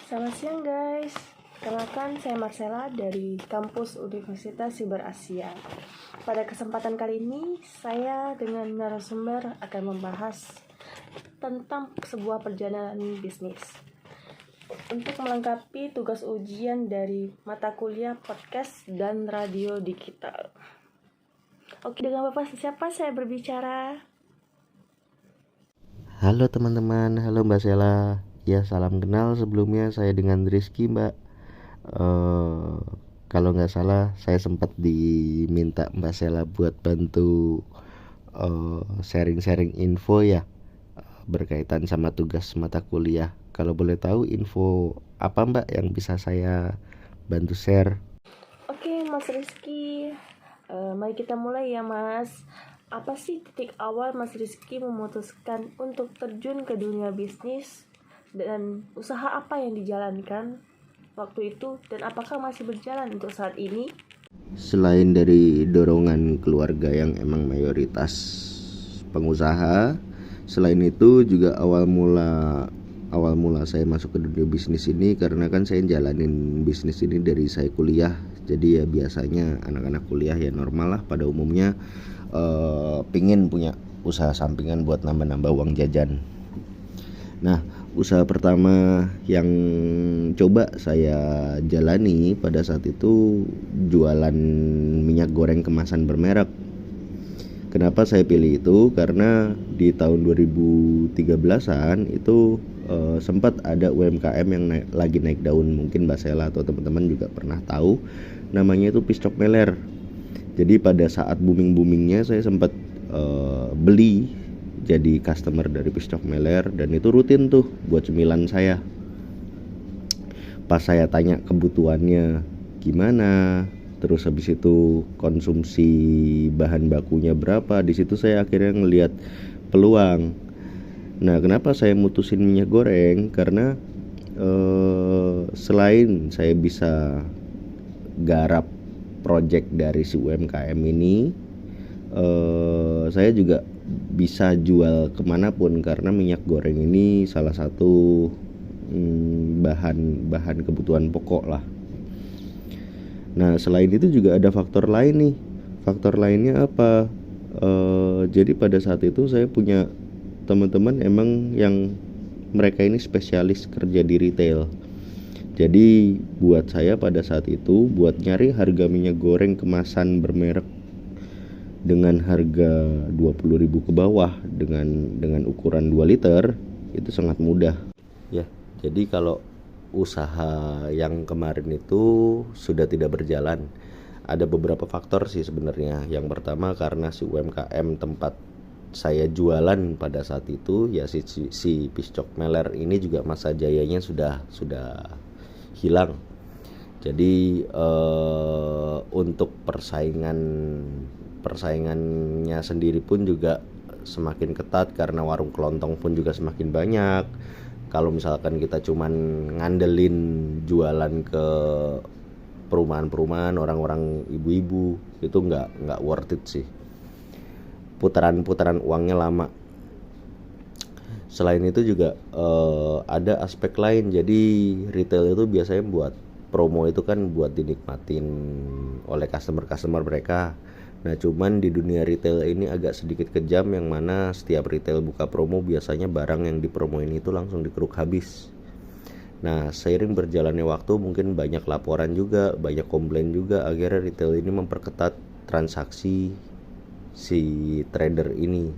Selamat siang guys. Perkenalkan, saya Marcella dari kampus Universitas Siber Asia. Pada kesempatan kali ini, saya dengan narasumber akan membahas tentang sebuah perjalanan bisnis. Untuk melengkapi tugas ujian dari mata kuliah podcast dan radio digital. Oke, dengan Bapak siapa saya berbicara? Halo teman-teman, halo Mbak Sela. Ya, salam kenal sebelumnya, saya dengan Rizky, Mbak. Kalau nggak salah saya sempat diminta Mbak Sela buat bantu sharing-sharing info ya, berkaitan sama tugas mata kuliah. Kalau boleh tahu info apa Mbak yang bisa saya bantu share? Oke, Mas Rizky. Mari kita mulai ya, Mas. Apa sih titik awal Mas Rizky memutuskan untuk terjun ke dunia bisnis, dan usaha apa yang dijalankan waktu itu, dan apakah masih berjalan untuk saat ini? Selain dari dorongan keluarga yang emang mayoritas pengusaha, selain itu juga awal mula saya masuk ke dunia bisnis ini karena kan saya jalanin bisnis ini dari saya kuliah. Jadi ya biasanya anak-anak kuliah ya normal lah pada umumnya pingin punya usaha sampingan buat nambah-nambah uang jajan. Nah, usaha pertama yang coba saya jalani pada saat itu jualan minyak goreng kemasan bermerek. Kenapa saya pilih itu? Karena di tahun 2013-an itu sempat ada UMKM yang lagi naik daun, mungkin Mbak Sela atau teman-teman juga pernah tahu, namanya itu pistok meler. Jadi pada saat booming-boomingnya saya sempat beli jadi customer dari pistok meler, dan itu rutin tuh buat cemilan saya. Pas saya tanya kebutuhannya gimana, terus habis itu konsumsi bahan bakunya berapa, di situ saya akhirnya ngelihat peluang. Nah, kenapa saya mutusin minyak goreng? Karena selain saya bisa garap project dari si UMKM ini, saya juga bisa jual kemanapun karena minyak goreng ini salah satu bahan kebutuhan pokok lah. Nah, selain itu juga ada faktor lain nih. Faktor lainnya apa? Jadi pada saat itu saya punya teman-teman emang yang mereka ini spesialis kerja di retail. Jadi buat saya pada saat itu buat nyari harga minyak goreng kemasan bermerek dengan harga 20.000 ke bawah dengan ukuran 2 liter itu sangat mudah. Ya, jadi kalau usaha yang kemarin itu sudah tidak berjalan, ada beberapa faktor sih sebenarnya. Yang pertama karena si UMKM tempat saya jualan pada saat itu ya si pistok meler ini juga masa jayanya sudah hilang. Jadi untuk persaingannya sendiri pun juga semakin ketat karena warung kelontong pun juga semakin banyak. Kalau misalkan kita cuman ngandelin jualan ke perumahan-perumahan orang-orang ibu-ibu, itu nggak worth it sih. Putaran uangnya lama. Selain itu juga ada aspek lain. Jadi retail itu biasanya buat promo itu kan buat dinikmatin oleh customer mereka. Nah, cuman di dunia retail ini agak sedikit kejam, yang mana setiap retail buka promo biasanya barang yang dipromoin itu langsung dikeruk habis. Nah, seiring berjalannya waktu mungkin banyak laporan juga, banyak komplain juga, akhirnya retail ini memperketat transaksi si trader ini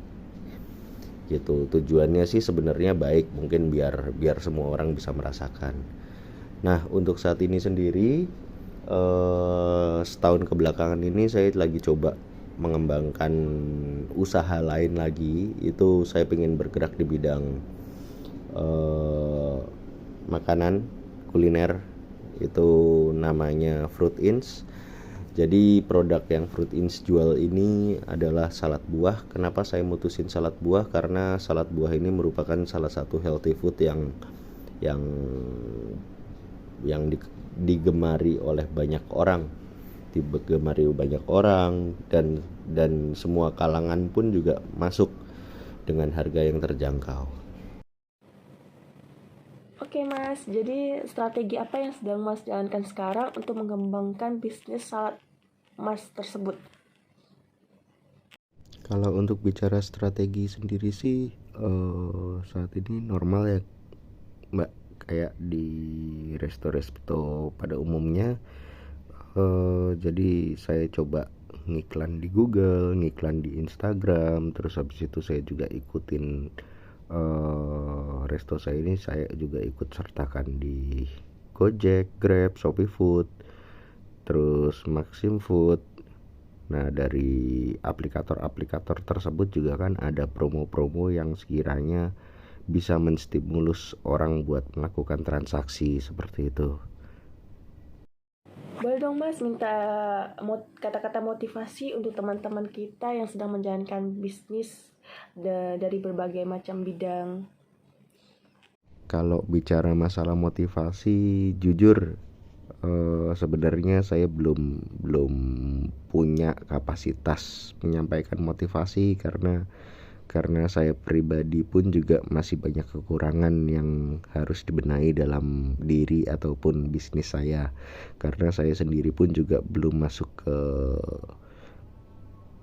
gitu. Tujuannya sih sebenarnya baik, mungkin biar semua orang bisa merasakan. Nah, untuk saat ini sendiri setahun kebelakangan ini saya lagi coba mengembangkan usaha lain lagi. Itu saya ingin bergerak di bidang makanan kuliner, itu namanya Fruit Inch. Jadi produk yang Fruit Inch jual ini adalah salad buah. Kenapa saya mutusin salad buah? Karena salad buah ini merupakan salah satu healthy food yang digemari oleh banyak orang, dan semua kalangan pun juga masuk dengan harga yang terjangkau. Oke Mas, jadi strategi apa yang sedang Mas jalankan sekarang untuk mengembangkan bisnis salad Mas tersebut? Kalau untuk bicara strategi sendiri sih saat ini normal ya Mbak, kayak di resto-resto pada umumnya. Jadi saya coba ngiklan di Google, ngiklan di Instagram, terus habis itu saya juga ikutin resto saya ini, saya juga ikut sertakan di Gojek, Grab, Shopee Food, terus Maxim Food. Nah, dari aplikator-aplikator tersebut juga kan ada promo-promo yang sekiranya bisa menstimulus orang buat melakukan transaksi seperti itu. Boleh dong Mas minta kata-kata motivasi untuk teman-teman kita yang sedang menjalankan bisnis dari berbagai macam bidang. Kalau bicara masalah motivasi, jujur sebenarnya saya belum punya kapasitas menyampaikan motivasi, karena saya pribadi pun juga masih banyak kekurangan yang harus dibenahi dalam diri ataupun bisnis saya, karena saya sendiri pun juga belum masuk ke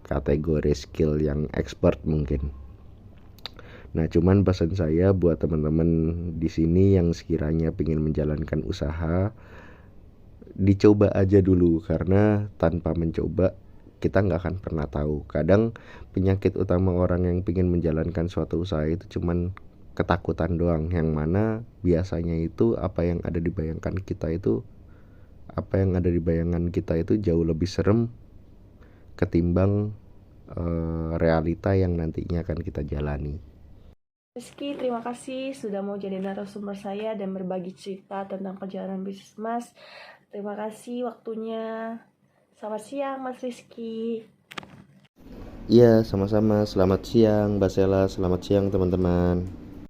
kategori skill yang expert mungkin. Nah, cuman pesan saya buat teman-teman di sini yang sekiranya ingin menjalankan usaha, dicoba aja dulu, karena tanpa mencoba kita nggak akan pernah tahu. Kadang penyakit utama orang yang ingin menjalankan suatu usaha itu cuman ketakutan doang, yang mana biasanya itu apa yang ada di bayangan kita itu jauh lebih serem ketimbang realita yang nantinya akan kita jalani. Rizky, terima kasih sudah mau jadi narasumber saya dan berbagi cerita tentang perjalanan bisnis Mas. Terima kasih waktunya. Selamat siang Mas Rizky. Iya, sama-sama. Selamat siang, Mbak Sela. Selamat siang, teman-teman.